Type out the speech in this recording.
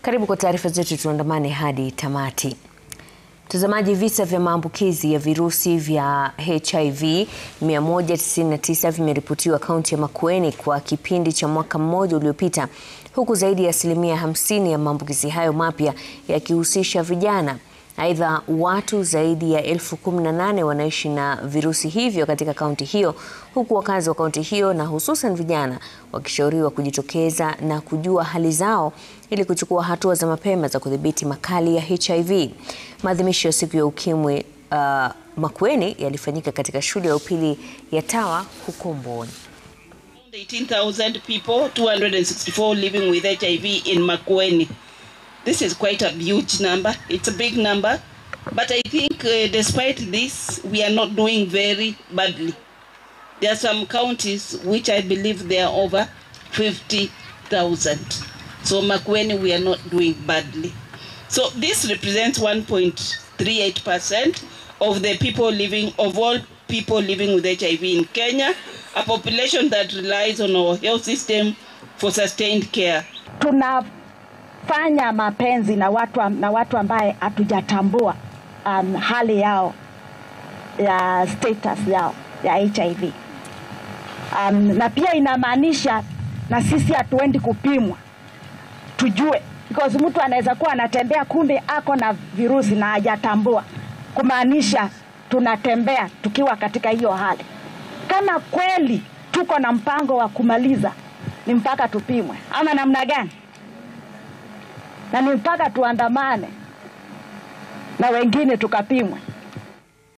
Karibu kwa taarifa zetu, tuandamane hadi tamati. Mtazamaji, visa vya maambukizi ya virusi vya HIV 199 vimeripotiwa kaunti ya Makueni kwa kipindi cha mwaka mmoja uliopita, huku zaidi ya 50% ya maambukizi hayo mapya yakihusisha vijana. Aidha, watu zaidi ya 18,000 wanaishi na virusi hivyo katika kaunti hiyo, huku wakazi wa kaunti hiyo na hususan vijana wakishauriwa kujitokeza na kujua hali zao ili kuchukua hatua za mapema za kudhibiti makali ya HIV. Maadhimisho ya siku ya ukimwi Makueni yalifanyika katika shule ya upili ya Tawa huko Mboni. 18,000 people, 264 living with HIV in Makueni. This is quite a huge number. It's a big number. But I think despite this, we are not doing very badly. There are some counties which I believe they are over 50,000. So Makueni, we are not doing badly. So this represents 1.38% of the people living, of all people living with HIV in Kenya, a population that relies on our health system for sustained care. Tunafanya mapenzi na watu ambaye hatujatambua hali yao ya status yao ya HIV. Na pia inamaanisha na sisi hatuendi kupimwa tujue, because mtu anaweza kuwa anatembea kumbe ako na virusi na hajatambua, kumaanisha tunatembea tukiwa katika hiyo hali. Kama kweli tuko na mpango wa kumaliza, ni mpaka tupimwe ama namna gani? Na ni mpaka tuandamane na wengine tukapimwe.